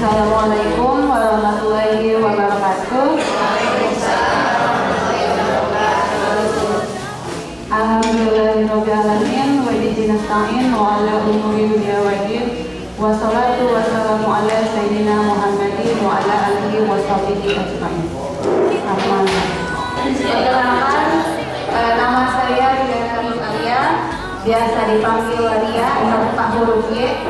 Assalamualaikum warahmatullahi wabarakatuh. Alhamdulillahirabbil alamin wa bihi nasta'in wa ala umuri dunya waddin. Wassalatu wassalamu ala sayyidina Muhammadin wa ala alihi wa sahbihi ajmain. Perkenalkan, nama saya Ria Alia, biasa dipanggil Waria atau huruf Y.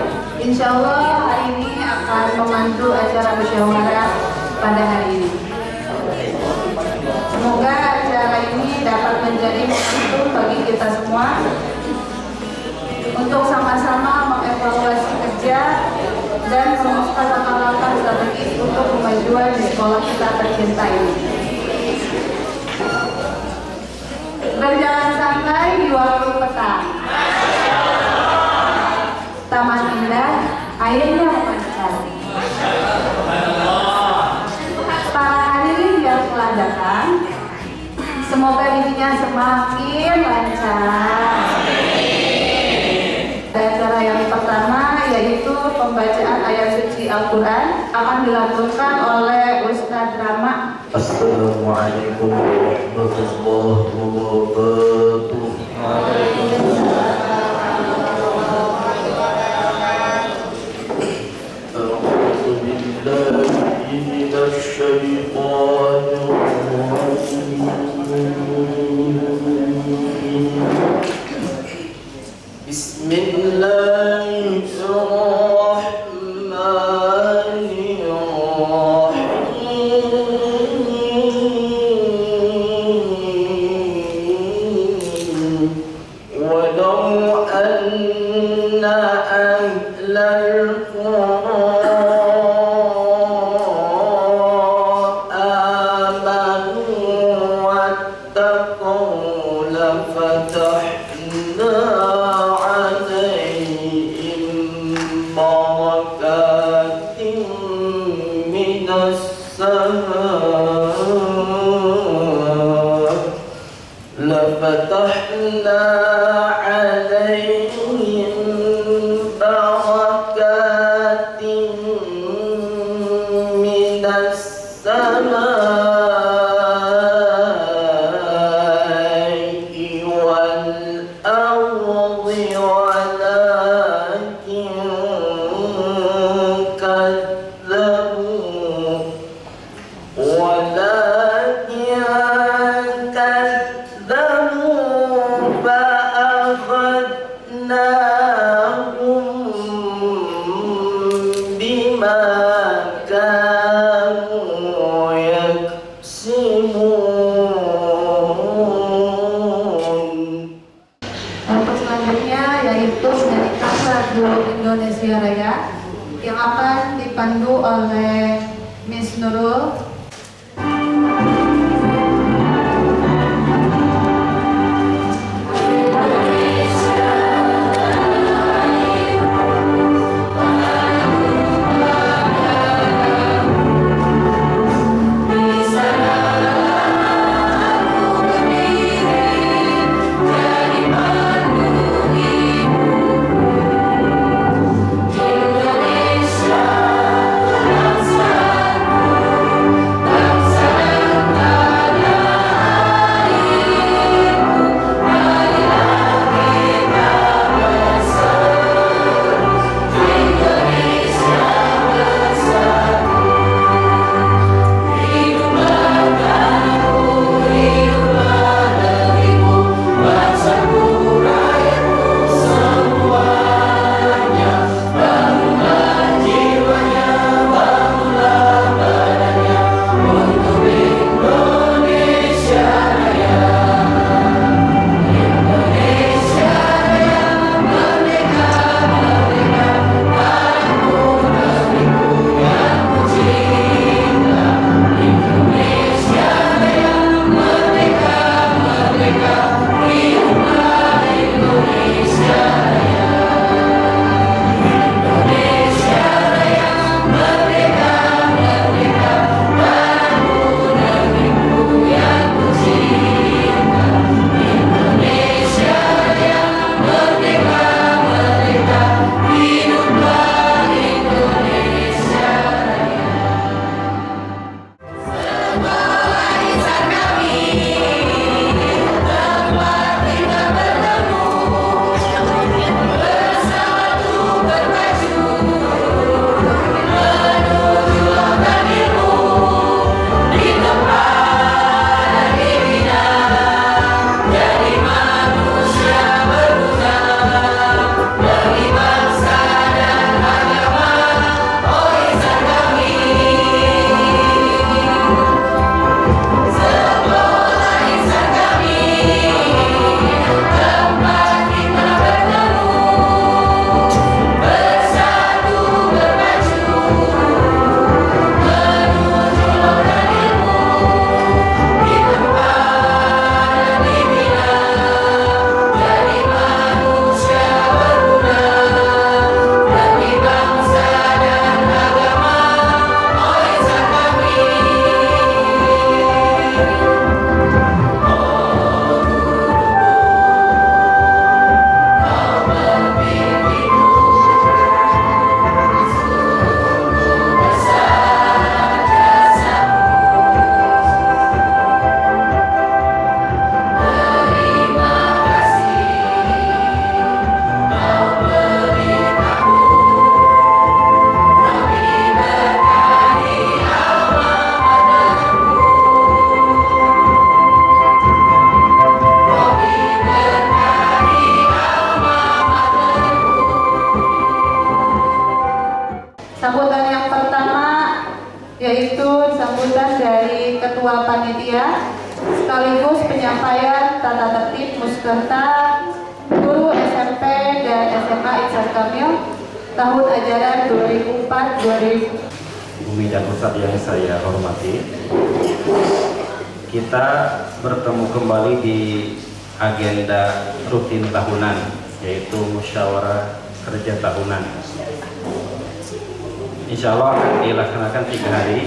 Insya Allah hari ini akan memandu acara musyawarah pada hari ini. Semoga acara ini dapat menjadi momentum bagi kita semua untuk sama-sama mengevaluasi kerja dan merumuskan langkah-langkah strategis untuk kemajuan di sekolah kita tercinta ini. Berjalan santai di waktu petang. Taman indah, airnya memancar. Para hadirin yang telah datang, semoga dirinya semakin lancar. Acara yang pertama yaitu pembacaan ayat suci Al-Quran akan dilakukan oleh Ustadz Rama. Assalamualaikum warahmatullahi wabarakatuh. A'udzu billahi minasy syaithanir rajim. Indonesia Raya yang akan dipandu oleh Miss Nurul. yaitu sambutan dari Ketua Panitia sekaligus penyampaian tata tertib muskerta guru SMP dan SMA Ihsan Kamil tahun ajaran 2004-2005. Bumi dan Pusat yang saya hormati, kita bertemu kembali di agenda rutin tahunan, yaitu musyawarah kerja tahunan. Insya Allah akan dilaksanakan 3 hari,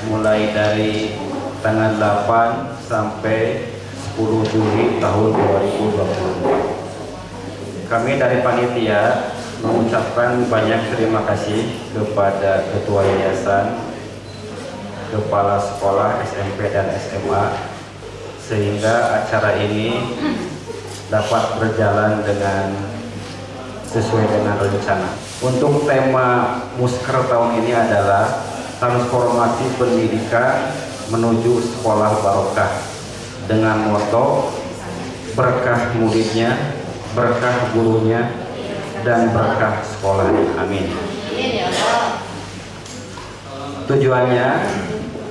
mulai dari tanggal 8 sampai 10 Juli tahun 2020. Kami dari panitia mengucapkan banyak terima kasih kepada Ketua Yayasan, Kepala Sekolah SMP dan SMA, sehingga acara ini dapat berjalan dengan sesuai dengan rencana. Untuk tema Musker tahun ini adalah transformasi pendidikan menuju sekolah barokah, dengan moto berkah muridnya, berkah gurunya, dan berkah sekolahnya. Amin. Tujuannya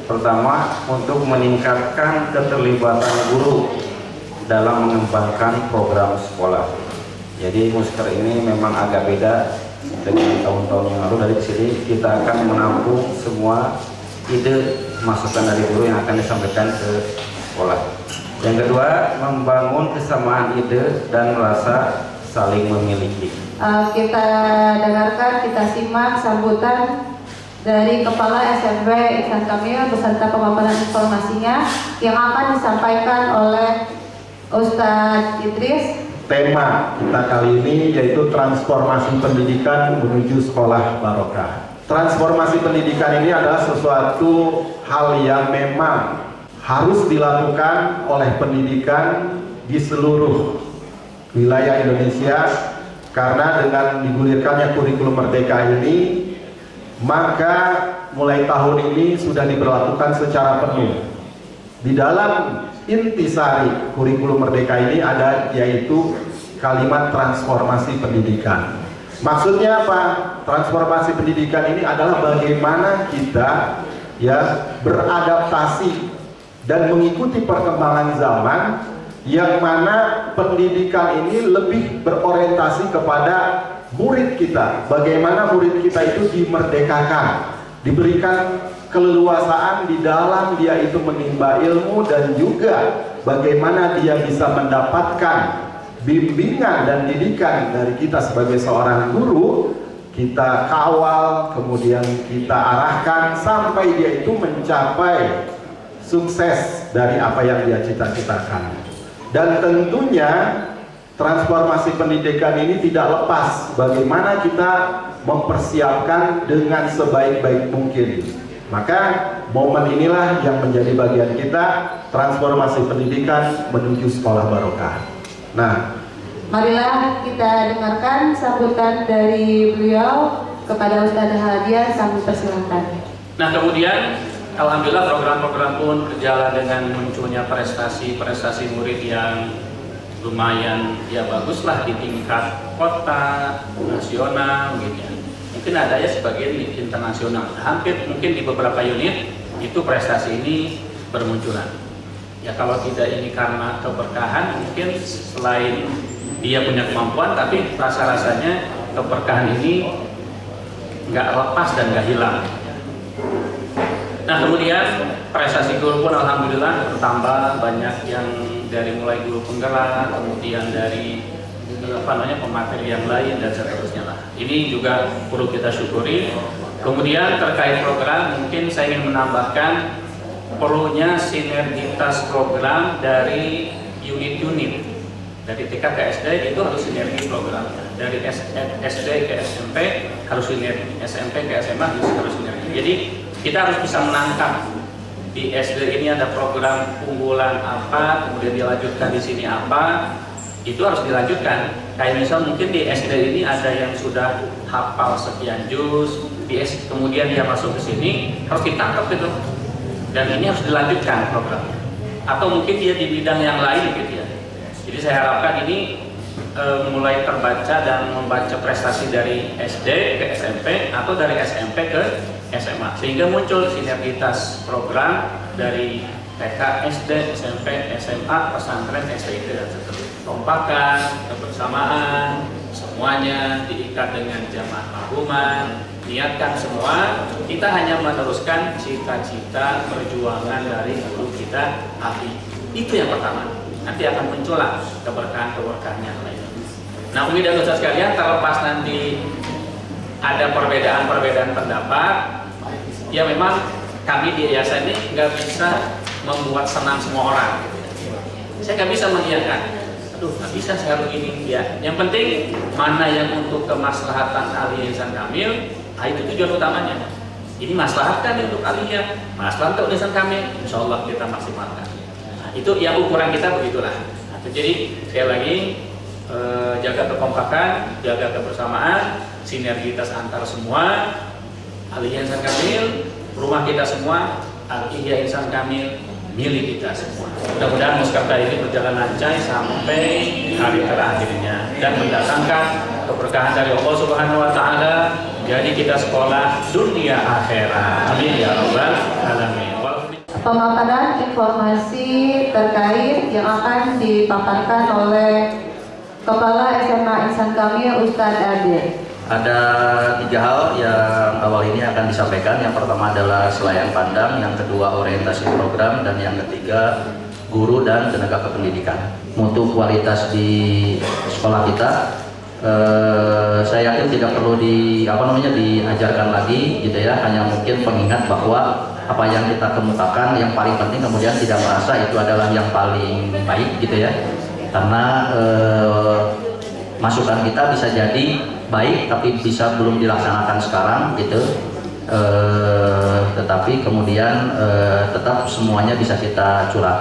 pertama untuk meningkatkan keterlibatan guru dalam mengembangkan program sekolah. Jadi Musker ini memang agak beda dengan tahun-tahun yang lalu. Dari sini kita akan menampung semua ide masukan dari guru yang akan disampaikan ke sekolah. Yang kedua, membangun kesamaan ide dan rasa saling memiliki. Kita dengarkan, kita simak sambutan dari Kepala SMP Ihsan Kamil beserta pemaparan informasinya yang akan disampaikan oleh Ustadz Idris. Tema kita kali ini yaitu transformasi pendidikan menuju sekolah barokah. Transformasi pendidikan ini adalah sesuatu hal yang memang harus dilakukan oleh pendidikan di seluruh wilayah Indonesia, karena dengan digulirkannya kurikulum merdeka ini, maka mulai tahun ini sudah diberlakukan secara penuh. Di dalam intisari kurikulum merdeka ini ada yaitu kalimat transformasi pendidikan. Maksudnya apa? Transformasi pendidikan ini adalah bagaimana kita beradaptasi dan mengikuti perkembangan zaman, yang mana pendidikan ini lebih berorientasi kepada murid kita. Bagaimana murid kita itu dimerdekakan, diberikan keleluasaan di dalam dia itu menimba ilmu, dan juga bagaimana dia bisa mendapatkan bimbingan dan didikan dari kita sebagai seorang guru. Kita kawal, kemudian kita arahkan sampai dia itu mencapai sukses dari apa yang dia cita-citakan. Dan tentunya transformasi pendidikan ini tidak lepas bagaimana kita mempersiapkan dengan sebaik-baik mungkin. Maka momen inilah yang menjadi bagian kita, transformasi pendidikan menuju sekolah barokah. Nah, marilah kita dengarkan sambutan dari beliau kepada Ustadz Hadian. Kami persilahkan. Nah, kemudian alhamdulillah program-program pun berjalan dengan munculnya prestasi murid yang lumayan baguslah di tingkat kota, nasional gitu ya. Mungkin ada ya sebagian di internasional. Hampir mungkin di beberapa unit itu prestasi ini bermunculan. Ya kalau tidak ini karena keberkahan, mungkin selain dia punya kemampuan, tapi rasa-rasanya keberkahan ini nggak lepas dan nggak hilang. Nah, kemudian prestasi guru pun alhamdulillah bertambah, banyak yang dari mulai guru penggerak, kemudian dari pemateri yang lain dan seterusnya lah. Ini juga perlu kita syukuri. Kemudian terkait program, mungkin saya ingin menambahkan perlunya sinergitas program dari unit-unit. Dari TK ke SD itu harus sinergi program. Dari SD ke SMP harus sinergi, SMP ke SMA harus sinergi. Jadi kita harus bisa menangkap di SD ini ada program unggulan apa, kemudian dilanjutkan di sini apa, itu harus dilanjutkan. Kayak misal mungkin di SD ini ada yang sudah hafal sekian juz, kemudian dia masuk ke sini harus ditangkap gitu, dan ini harus dilanjutkan programnya. Atau mungkin dia di bidang yang lain gitu ya. Jadi saya harapkan ini mulai terbaca dan membaca prestasi dari SD ke SMP atau dari SMP ke SMA, sehingga muncul sinergitas program dari TK, SD, SMP, SMA, pesantren, STID dan seterusnya. Kompakan, kebersamaan, semuanya diikat dengan jamaah marhumah. Niatkan semua, kita hanya meneruskan cita-cita perjuangan dari guru kita Abi. Itu yang pertama. Nanti akan muncullah keberkahan-keberkahannya lainnya. Nah, Umi dan Ustaz sekalian, terlepas nanti ada perbedaan-perbedaan pendapat, ya memang kami di yayasan ini nggak bisa membuat senang semua orang. Saya nggak bisa mengiyakan. Aduh, nggak bisa saya begini. Ya, yang penting mana yang untuk kemaslahatan ahli Yayasan Kamil. Itu tujuan utamanya. Ini maslahat kan untuk aliyah, maslahat untuk Yayasan Kamil, insya Allah kita maksimalkan. Nah, itu yang ukuran kita begitulah. Nah, jadi sekali lagi jaga kekompakan, jaga kebersamaan, sinergitas antar semua aliyah Yayasan Kamil, rumah kita semua, aliyah Yayasan Kamil, milik kita semua. Mudah-mudahan musyawarah ini berjalan lancar sampai hari terakhirnya dan mendatangkan keberkahan dari Allah Subhanahu wa taala. Jadi kita sekolah dunia akhirat. Amin ya rabbal alamin. Pemaparan informasi terkait yang akan dipaparkan oleh Kepala SMA Ihsan Kamil Ustadz Ade. Ada 3 hal yang awal ini akan disampaikan. Yang pertama adalah selayan pandang, yang kedua orientasi program, dan yang ketiga guru dan tenaga kependidikan. Mutu kualitas di sekolah kita, saya yakin tidak perlu diajarkan lagi gitu ya. Hanya mungkin pengingat bahwa apa yang kita kemukakan yang paling penting, kemudian tidak merasa itu adalah yang paling baik gitu ya. Karena masukan kita bisa jadi baik tapi bisa belum dilaksanakan sekarang gitu, tetapi kemudian tetap semuanya bisa kita curah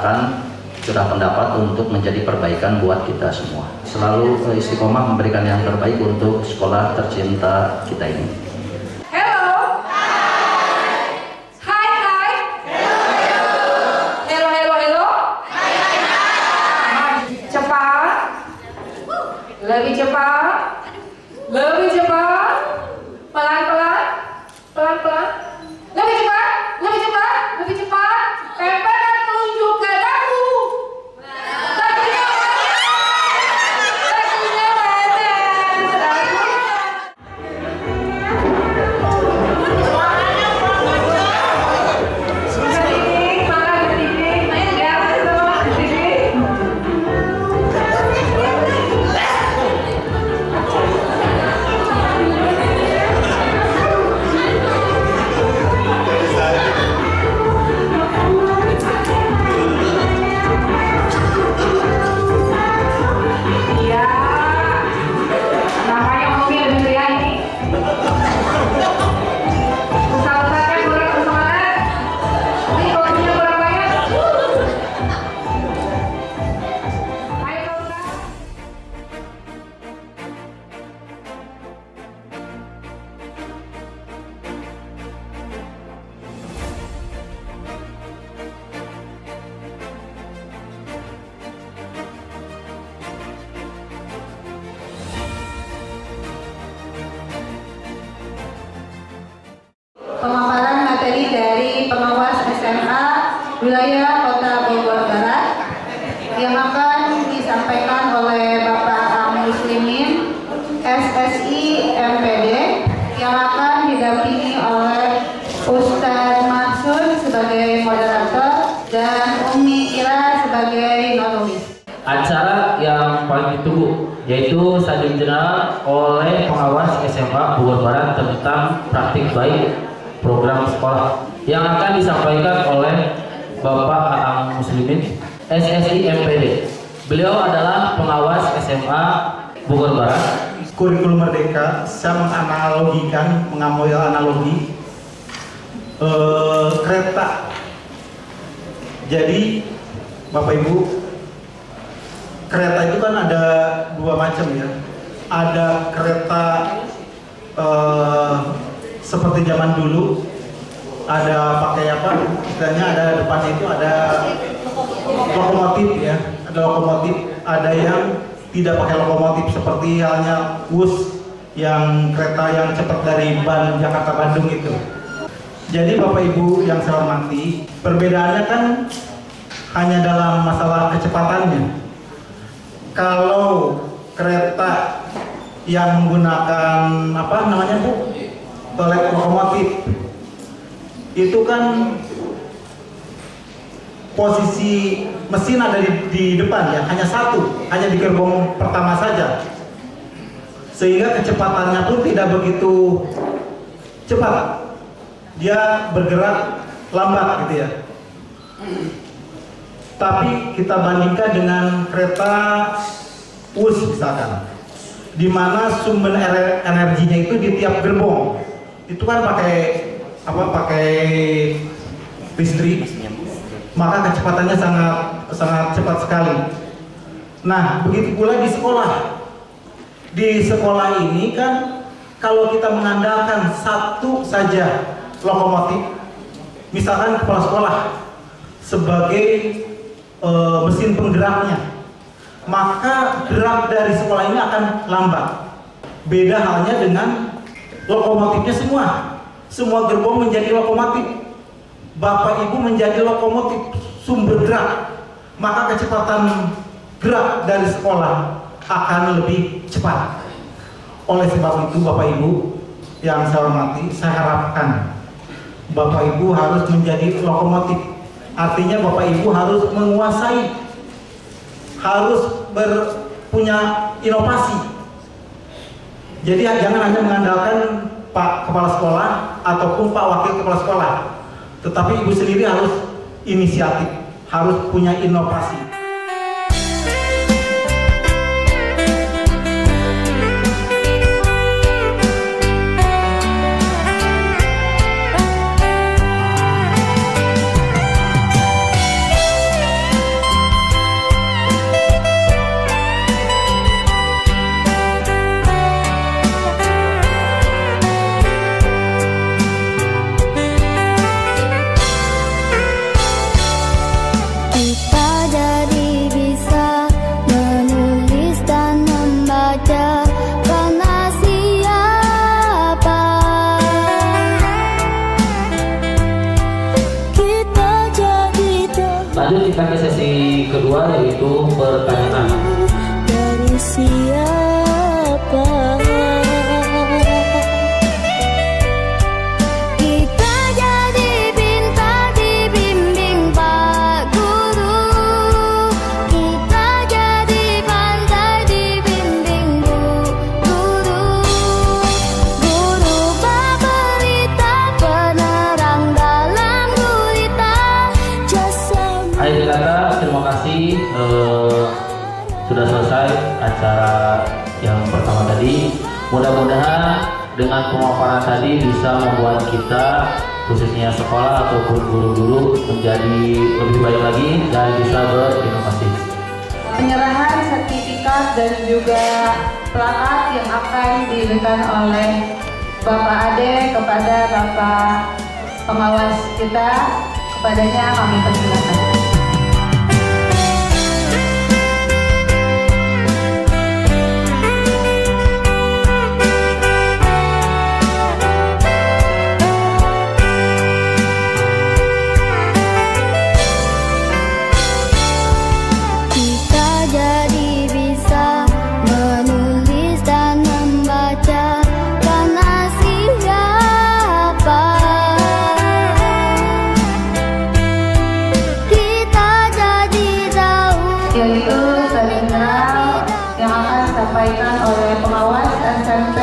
pendapat untuk menjadi perbaikan buat kita semua. Selalu istiqomah memberikan yang terbaik untuk sekolah tercinta kita ini. Hello. Hi. Hi hi. Hello. Hello hello hello. Hi hi hi. Cepat. Lebih cepat. Lebih cepat, pelan-pelan, pelan-pelan, lebih cepat, lebih cepat, lebih cepat, tempelkan telunjuk ke dagu. Dagunya Pemaparan materi dari pengawas SMA wilayah Kota Bogor Barat yang akan disampaikan oleh Bapak Muslimin SSI MPD yang akan didampingi oleh Ustadz Maksud sebagai moderator dan Umi Ira sebagai notulis. Acara yang paling ditunggu yaitu sajak general oleh pengawas SMA Bogor Barat tentang praktik baik program sekolah yang akan disampaikan oleh Bapak Aang Muslimin SSI MPD. Beliau adalah pengawas SMA Bogor Barat. Kurikulum Merdeka, saya mengambil analogi kereta. Jadi Bapak Ibu, kereta itu kan ada 2 macam ya. Ada kereta seperti zaman dulu, ada pakai apa? Istilahnya ada depannya itu ada lokomotif ya. Ada lokomotif, ada yang tidak pakai lokomotif seperti halnya WUS yang kereta yang cepat dari Jakarta Bandung itu. Jadi Bapak Ibu yang saya hormati, perbedaannya kan hanya dalam masalah kecepatannya. Kalau kereta yang menggunakan apa namanya Bu, lokomotif, itu kan posisi mesin ada di depan ya, hanya satu, hanya di gerbong pertama saja, sehingga kecepatannya pun tidak begitu cepat, dia bergerak lambat gitu ya. Tapi kita bandingkan dengan kereta WUS misalkan, di mana sumber energinya itu di tiap gerbong itu kan pakai listrik, maka kecepatannya sangat cepat sekali. Nah, begitu pula di sekolah. Di sekolah ini kan kalau kita mengandalkan satu saja lokomotif, misalkan kepala sekolah sebagai mesin penggeraknya, maka gerak dari sekolah ini akan lambat. Beda halnya dengan lokomotifnya semua gerbong menjadi lokomotif, Bapak Ibu menjadi lokomotif sumber gerak, maka kecepatan gerak dari sekolah akan lebih cepat. Oleh sebab itu Bapak Ibu yang saya hormati, saya harapkan Bapak Ibu harus menjadi lokomotif. Artinya Bapak Ibu harus menguasai, harus punya inovasi. Jadi jangan hanya mengandalkan Pak Kepala Sekolah ataupun Pak Wakil Kepala Sekolah, tetapi Ibu sendiri harus inisiatif, harus punya inovasi. Lanjut kita ke sesi kedua, yaitu pertanyaan. Dari siapa? Kita jadi pintar dibimbing Pak Guru. Kita jadi pandai dibimbing Bu Guru. Guru berberita penerang dalam gurita jasa. Akhir kata, terima kasih sudah selesai acara yang pertama tadi. Mudah-mudahan dengan pemaparan tadi bisa membuat kita, khususnya sekolah ataupun guru-guru, menjadi lebih baik lagi dan bisa berinovasi. Penyerahan sertifikat dan juga plakat yang akan diberikan oleh Bapak Ade kepada Bapak pengawas kita, kepadanya kami persilakan. Oleh pengawas SMP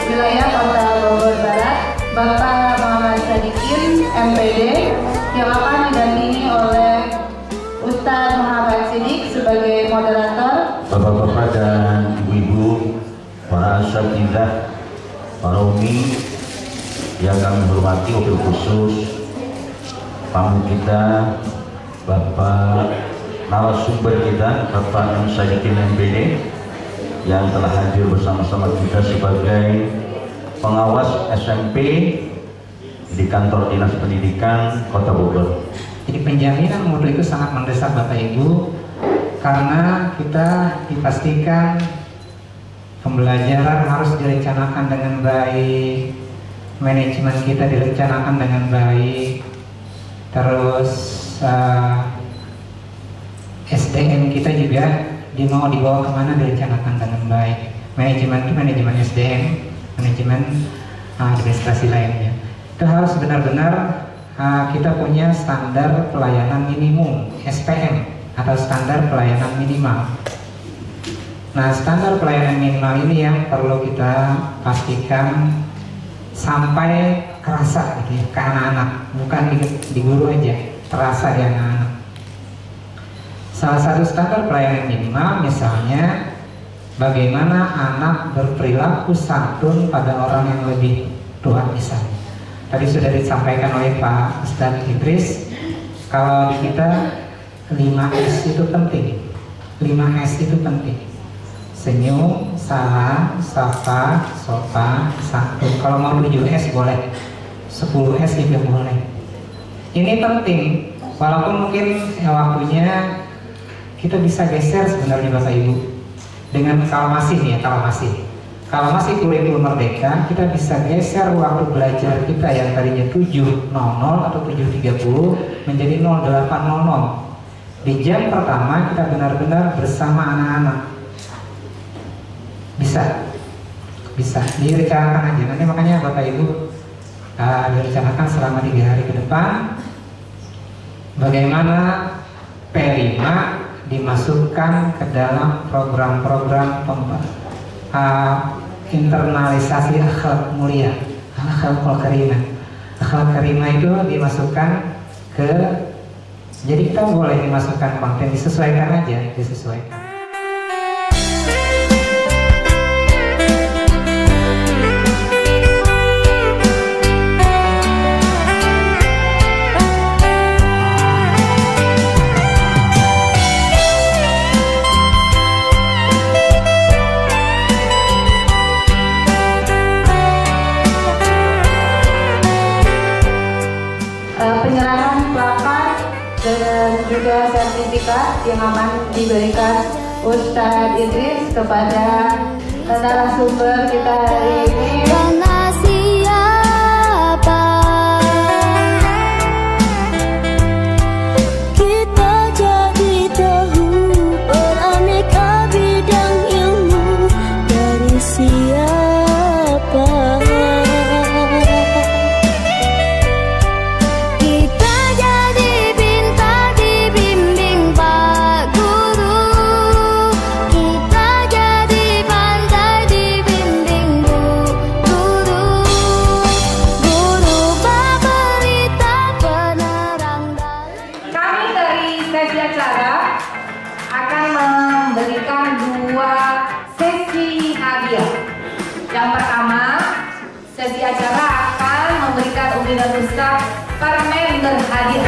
wilayah Kota Bogor Barat, Bapak Muhammad Sadikin MPD, yang akan didampingi oleh Ustadz Muhammad Sidik sebagai moderator. Bapak-bapak dan ibu-ibu, para asatidzah, para umi yang kami hormati, wabil khusus tamu kita, Bapak narasumber kita, Bapak M. Sadikin MPD, yang telah hadir bersama-sama kita sebagai pengawas SMP di kantor Dinas Pendidikan Kota Bogor. Jadi penjaminan mutu itu sangat mendesak Bapak Ibu, karena kita dipastikan pembelajaran harus direncanakan dengan baik, manajemen kita direncanakan dengan baik, terus SDM kita juga mau dibawa kemana direncanakan dengan baik. Manajemen itu manajemen SDM, manajemen administrasi lainnya. Itu harus benar-benar kita punya standar pelayanan minimum (SPM) atau standar pelayanan minimal. Nah, standar pelayanan minimal ini yang perlu kita pastikan sampai kerasa gitu ya, ke anak-anak, bukan di guru aja, terasa di anak-anak. Salah satu standar pelayanan minimal misalnya bagaimana anak berperilaku santun pada orang yang lebih tua misalnya. Tadi sudah disampaikan oleh Pak Ustadz Idris, kalau di kita 5S itu penting. 5S itu penting. Senyum, salam, sapa, sopan, santun. Kalau mau 7S boleh, 10S juga boleh. Ini penting, walaupun mungkin waktunya kita bisa geser sebenarnya Bapak Ibu. Dengan kalau masih kurikulum merdeka, kita bisa geser waktu belajar kita yang tadinya 7.00 atau 7.30 menjadi 08.00. Di jam pertama kita benar-benar bersama anak-anak. Bisa direncanakan aja. Nanti makanya Bapak Ibu direncanakan selama 3 hari ke depan bagaimana P5 dimasukkan ke dalam program-program internalisasi akhlak mulia, akhlak karimah. Akhlak karimah itu dimasukkan ke, jadi kita boleh dimasukkan konten, disesuaikan aja, disesuaikan. Penyerahan plakat dan juga sertifikat yang akan diberikan Ustadz Idris kepada narasumber kita hari ini. Yang pertama, sesi acara akan memberikan undian besar para member hadir.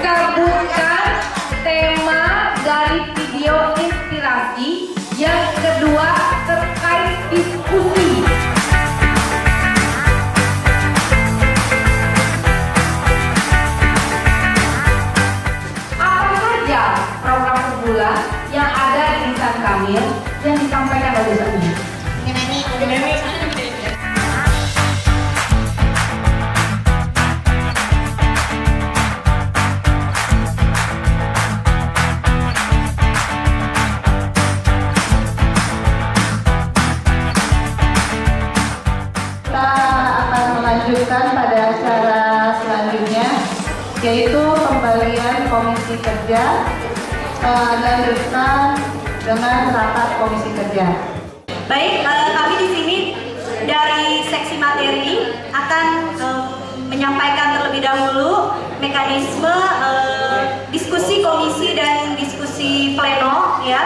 Gabungkan tema dari video inspirasi. Yang kedua terkait diskusi. Apa saja program sebulan yang ada di Insan Kamil yang disampaikan oleh Ustaz Idris? Pada acara selanjutnya, yaitu pembalian komisi kerja lanjutkan dengan rapat komisi kerja. Baik, kami di sini dari seksi materi akan menyampaikan terlebih dahulu mekanisme diskusi komisi dan diskusi diskusi pleno ya.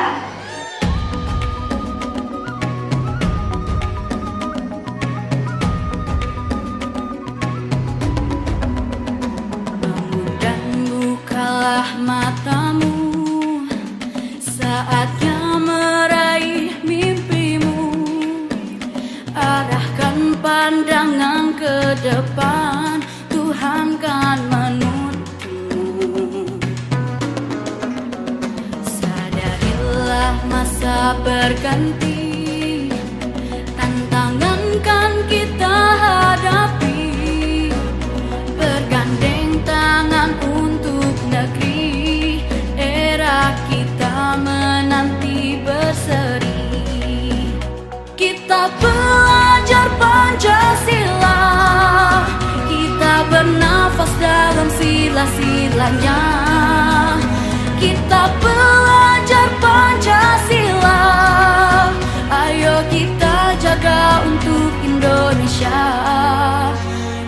Bangun dan bukalah matamu, saatnya meraih mimpimu. Arahkan pandangan ke depan, Tuhan kan menuntun. Sadarilah masa berganti, tantangan kan kita hadapi. Bergandeng tangan untuk negeri, era kita menanti berseri. Kita belajar Pancasila, kita bernafas dalam sila-silanya. Kita belajar Pancasila, ayo kita jaga untuk Indonesia.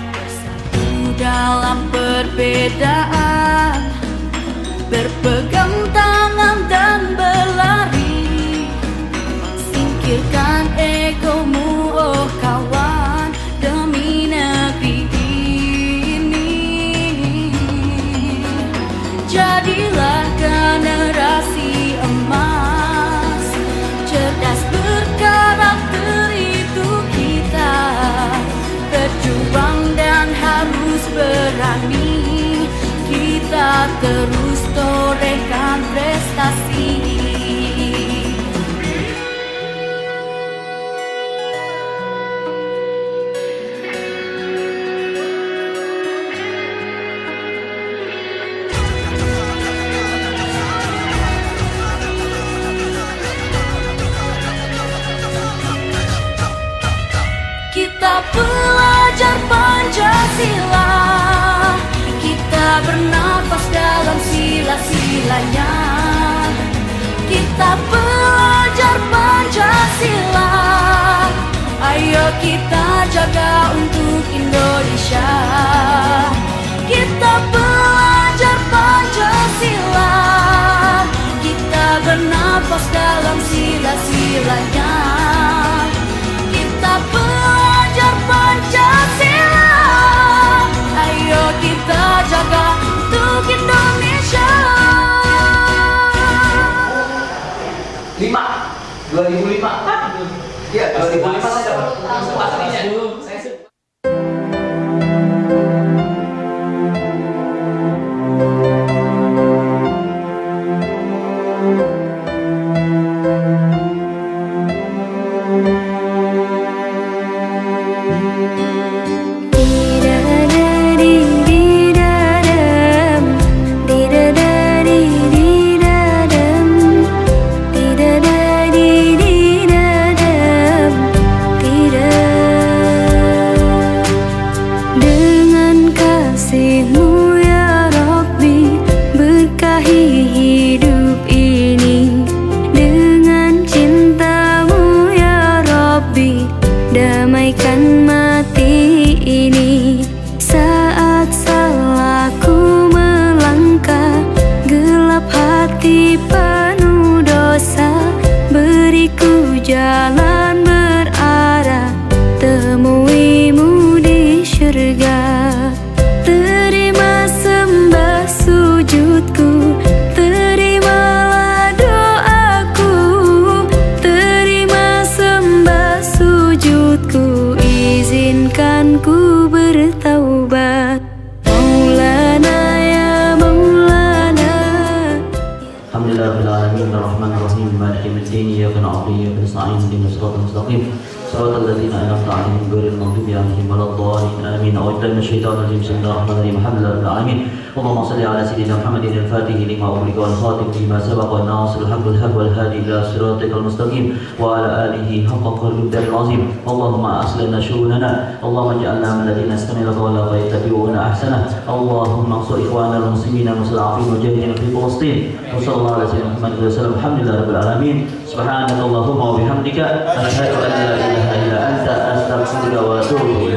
Bersatu dalam perbedaan, berpegang tangan dan berlari. Singkirkan egomu, oh kawan, demi negeri ini. Jadilah generasi emas, cerdas berkarakter itu kita. Berjuang dan harus berani, kita terus torehkan prestasi. Kita belajar Pancasila, kita bernafas dalam sila-silanya. Kita belajar Pancasila, ayo kita jaga untuk Indonesia. Kita belajar Pancasila, kita bernafas dalam sila-silanya. Kita belajar Pancasila, ayo kita jaga untuk Indonesia. 2005. Iya, 2005 saya dapat pastinya. Damaikan mati ini, saat salahku melangkah, gelap hati penuh dosa. Beriku jalan berarah, temuimu di syurga. Terima sembah sujudku, terimalah doaku. Terima sembah sujudku, izinkan ku bertaubat. Maulana ya Maulana. Alhamdulillahirrahmanirrahim, Ar-Rahmanir-Rahim, Maliki yaumiddin, iyyaka na'budu wa iyyaka nasta'in, ihdinas siratal mustaqim, siratal ladzina an'amta 'alaihim ghairil maghdubi 'alaihim waladdallin. Amin. A'udzu billahi minasyaitonir rajim. Bismillahirrahmanirrahim. Alhamdulillahirabbil alamin. Allahumma shalli ala sayyidina Muhammadin al-Fatih lima ughliqa wal khatim lima sabaqa an-nasiril haqqil haqq wal hadi ila siratikal mustaqim wa ala alihi haqqa qadril azim. Allahumma aslihna syu'unana, Allahumma ij'alna min ladina yastami'una al-qawla wa yattabi'una ahsana. Allahumma ansur ikhwana al-muslimina al-mustad'afin mujahidin fi Palestin. Wa sallallahu ala sayyidina Muhammad wa sallam. Alhamdulillahirabbil alamin. Subhanakallahumma wa bihamdika asyhadu an la ilaha illa anta astaghfiruka wa atubu